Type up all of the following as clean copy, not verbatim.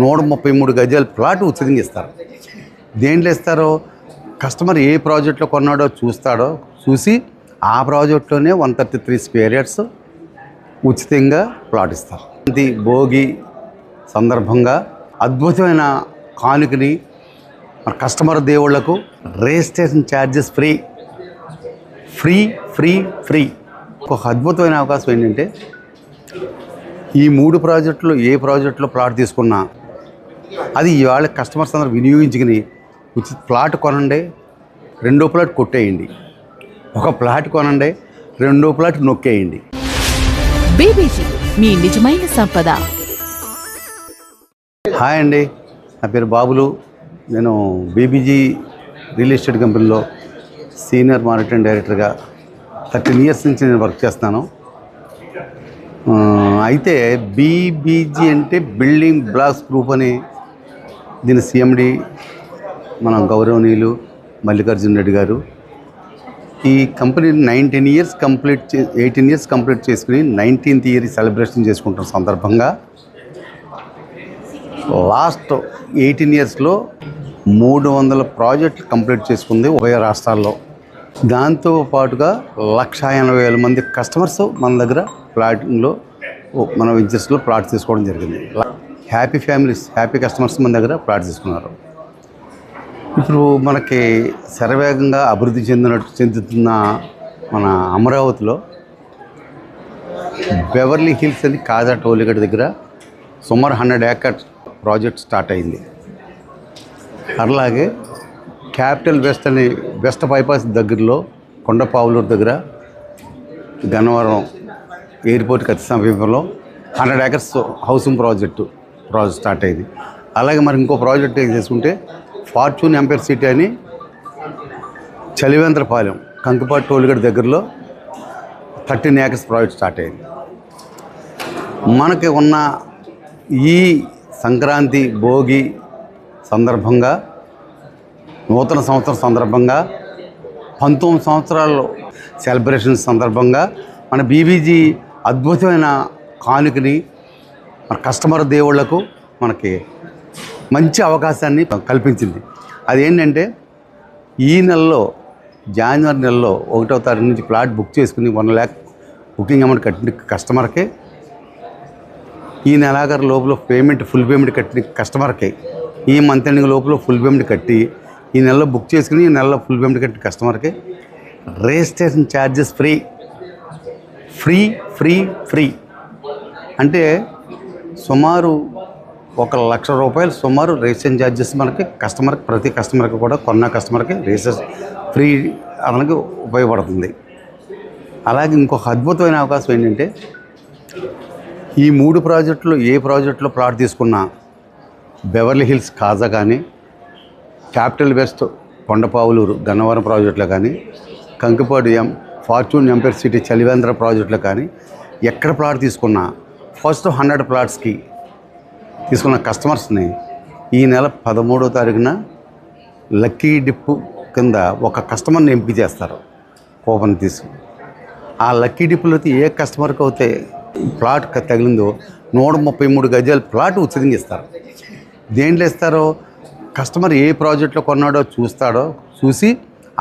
133 గజాల ప్లాట్ ఉచితంగా ఇస్తారు. దేంట్లో ఇస్తారో కస్టమర్ ఏ ప్రాజెక్ట్లో కొన్నాడో చూసి ఆ ప్రాజెక్ట్లోనే 133 స్క్వేర్ యార్డ్స్ ఉచితంగా ప్లాట్ ఇస్తారు. ఇది భోగి సందర్భంగా అద్భుతమైన కానుకని మన కస్టమర్ దేవుళ్లకు రిజిస్ట్రేషన్ ఛార్జెస్ ఫ్రీ. ఒక అద్భుతమైన అవకాశం ఏంటంటే ఈ 3 ప్రాజెక్టులు ఏ ప్రాజెక్టులో ప్లాట్ తీసుకున్నా అది ఇవాళ కస్టమర్స్ అందరూ వినియోగించుకుని ఉచిత ప్లాట్ కొనండి, రెండో ప్లాట్ కొట్టేయండి, ఒక ప్లాట్ కొనండి, రెండో ప్లాట్ నొక్కేయండి. బీబీజీ మీ నిజమైన సంపద. హాయ్ అండి, నా పేరు బాబులు. నేను బీబీజీ రియల్ ఎస్టేట్ కంపెనీలో సీనియర్ మార్కెటింగ్ డైరెక్టర్గా 13 ఇయర్స్ నుంచి నేను వర్క్ చేస్తున్నాను. అయితే బీబీజీ అంటే బిల్డింగ్ బ్లాక్స్ గ్రూప్ అని దీని సిఎండి మన గౌరవనీయులు మల్లికార్జున రెడ్డి గారు ఈ కంపెనీ 18 ఇయర్స్ కంప్లీట్ చేసుకుని 19th ఇయర్ సెలబ్రేషన్ చేసుకుంటున్న సందర్భంగా లాస్ట్ 18 ఇయర్స్లో 300 ప్రాజెక్టులు కంప్లీట్ చేసుకుంది ఉభయ రాష్ట్రాల్లో. దాంతో పాటుగా 180,000 మంది కస్టమర్స్ మన దగ్గర ప్లాటింగ్లో మన వెంచర్స్లో ప్లాట్ తీసుకోవడం జరిగింది. హ్యాపీ ఫ్యామిలీస్, హ్యాపీ కస్టమర్స్ మన దగ్గర ప్లాట్ తీసుకున్నారు. ఇప్పుడు మనకి శరవేగంగా అభివృద్ధి చెందుతున్న మన అమరావతిలో బెవర్లీ హిల్స్ అని కాజా టోల్గేట్ దగ్గర సుమారు 100 ఏకర్స్ ప్రాజెక్ట్ స్టార్ట్ అయింది. అలాగే క్యాపిటల్ వెస్ట్ అని వెస్ట్ బైపాస్ దగ్గరలో కొండపావులూరు దగ్గర గన్నవరం ఎయిర్పోర్ట్కి అతి సమీపంలో 100 ఏకర్స్ హౌసింగ్ ప్రాజెక్ట్ స్టార్ట్ అయింది. అలాగే మరి ఇంకో ప్రాజెక్ట్ చేసుకుంటే ఫార్చ్యూన్ ఎంపైర్ సిటీ అని చలివేంద్రపాలెం కంకిపాటి టోల్గేట్ దగ్గరలో 13 ఏకర్స్ ప్రాజెక్ట్ స్టార్ట్ అయింది. మనకి ఉన్న ఈ సంక్రాంతి భోగి సందర్భంగా, నూతన సంవత్సరం సందర్భంగా, 19 సంవత్సరాల్లో సెలబ్రేషన్ సందర్భంగా మన బీబీజీ అద్భుతమైన కానుకని మన కస్టమర్ దేవుళ్లకు మనకి మంచి అవకాశాన్ని కల్పించింది. అదేంటంటే ఈ నెలలో జనవరి నెలలో 1వ తారీఖు నుంచి ప్లాట్ బుక్ చేసుకుని 1 lakh బుకింగ్ అమౌంట్ కట్టిన కస్టమర్కి ఈ నెలాఖరు లోపల ఫుల్ పేమెంట్ కట్టిన కస్టమర్కి ఈ మంత్ ఎండింగ్ లోపల ఫుల్ పేమెంట్ కట్టి ఈ నెలలో బుక్ చేసుకుని ఈ నెలలో ఫుల్ పేమెంట్ కట్టిన కస్టమర్కి రిజిస్ట్రేషన్ ఛార్జెస్ ఫ్రీ అంటే సుమారు 1,00,000 రూపాయలు సుమారు రిజిస్ట్రేషన్ ఛార్జెస్ మనకి ప్రతి కస్టమర్కి కూడా కొన్న కస్టమర్కి రిజిస్ట్రేషన్ ఫ్రీ అనడానికి ఉపయోగపడుతుంది. అలాగే ఇంకొక అద్భుతమైన అవకాశం ఏంటంటే ఈ 3 ప్రాజెక్టులు ఏ ప్రాజెక్టులో ప్లాట్ తీసుకున్నా బెవర్లీ హిల్స్ కాజా కానీ, క్యాపిటల్ వెస్ట్ కొండపావులూరు గన్నవరం ప్రాజెక్టులో కానీ, కంకిపాటి ఫార్చ్యూన్ ఎంపైర్ సిటీ చలివేంద్ర ప్రాజెక్టులో కానీ ఎక్కడ ప్లాట్ తీసుకున్నా ఫస్ట్ 100 ప్లాట్స్కి తీసుకున్న కస్టమర్స్ని ఈ నెల 13వ తారీఖున లక్కీ డిప్ కింద ఒక కస్టమర్ని ఎంపిక చేస్తారు. కూపన్ తీసుకుని ఆ లక్కీ డిప్లో ఏ కస్టమర్కి అయితే ప్లాట్ తగిలిందో 133 గజాల ప్లాట్ ఉచితంగా ఇస్తారు. దేంట్లో ఇస్తారో కస్టమర్ ఏ ప్రాజెక్ట్లో కొన్నాడో చూసి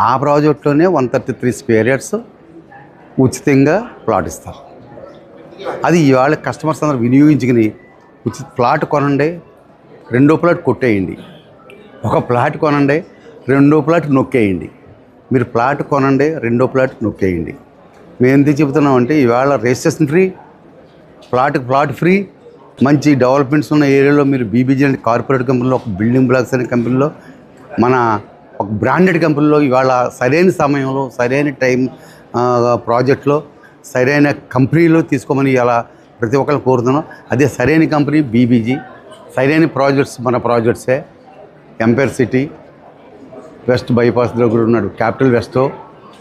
ఆ ప్రాజెక్ట్లోనే 133 స్క్వేర్ యార్డ్స్ ఉచితంగా ప్లాట్ ఇస్తారు. అది ఇవాళ కస్టమర్స్ అందరూ వినియోగించుకుని ఉచిత ప్లాట్ కొనండి, రెండో ప్లాట్ కొట్టేయండి, ఒక ప్లాట్ కొనండి, రెండో ప్లాట్ నొక్కేయండి. మీరు ప్లాట్ కొనండి, రెండో ప్లాట్ నొక్కేయండి. మేము ఎందుకు చెబుతున్నామంటే ఇవాళ రిజిస్ట్రేషన్ ఫ్రీ, ప్లాట్ ఫ్రీ. మంచి డెవలప్మెంట్స్ ఉన్న ఏరియాలో మీరు బీబీజీ అనే కార్పొరేట్ కంపెనీలో, ఒక బిల్డింగ్ బ్లాక్స్ అనే కంపెనీలో, మన ఒక బ్రాండెడ్ కంపెనీలో ఇవాళ సరైన సమయంలో సరైన టైం ప్రాజెక్ట్లో సరైన కంపెనీలో తీసుకోమని ఇలా ప్రతి ఒక్కరు కోరుతున్నాం. అదే సరైన కంపెనీ బీబీజీ. సరైన ప్రాజెక్ట్స్ మన ప్రాజెక్ట్సే ఎంపైర్ సిటీ, వెస్ట్ బైపాస్ దగ్గర ఉన్నాడు క్యాపిటల్ వెస్ట్,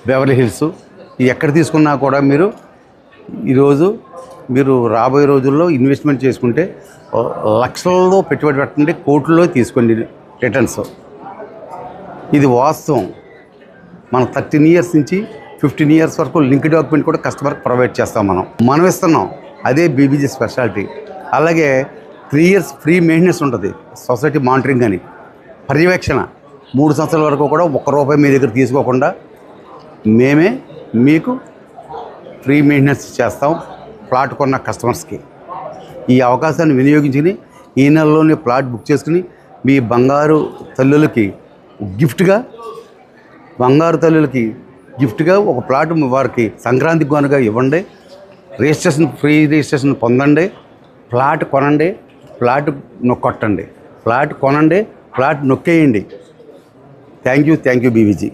బెవర్లీ హిల్స్. ఎక్కడ తీసుకున్నా కూడా మీరు రాబోయే రోజుల్లో ఇన్వెస్ట్మెంట్ చేసుకుంటే లక్షల్లో పెట్టుబడి పెట్టండి, కోట్లలో తీసుకోండి రిటర్న్స్. ఇది వాస్తవం. మన 13 ఇయర్స్ నుంచి 15 ఇయర్స్ వరకు లింక్ డాక్యుమెంట్ కూడా కస్టమర్కి ప్రొవైడ్ చేస్తాం. మనం ఇస్తున్నాం. అదే బీబీజీ స్పెషాలిటీ. అలాగే 3 years ఫ్రీ మెయింటెనెన్స్ ఉంటుంది, సొసైటీ మానిటరింగ్ అని, పర్యవేక్షణ 3 సంవత్సరాల వరకు కూడా ₹1 మీ దగ్గర తీసుకోకుండా మేమే మీకు ఫ్రీ మెయింటెనెన్స్ చేస్తాం ప్లాట్ కొన్న కస్టమర్స్కి. ఈ అవకాశాన్ని వినియోగించుకుని ఈ నెలలోనే ప్లాట్ బుక్ చేసుకుని మీ బంగారు తల్లులకి గిఫ్ట్గా ఒక ప్లాట్ వారికి సంక్రాంతి కానుక ఇవ్వండి. ఫ్రీ రిజిస్ట్రేషన్ పొందండి. ప్లాట్ కొనండి, ప్లాట్ కొట్టండి, ప్లాట్ కొనండి, ప్లాట్ నొక్కేయండి. Thank you BVG.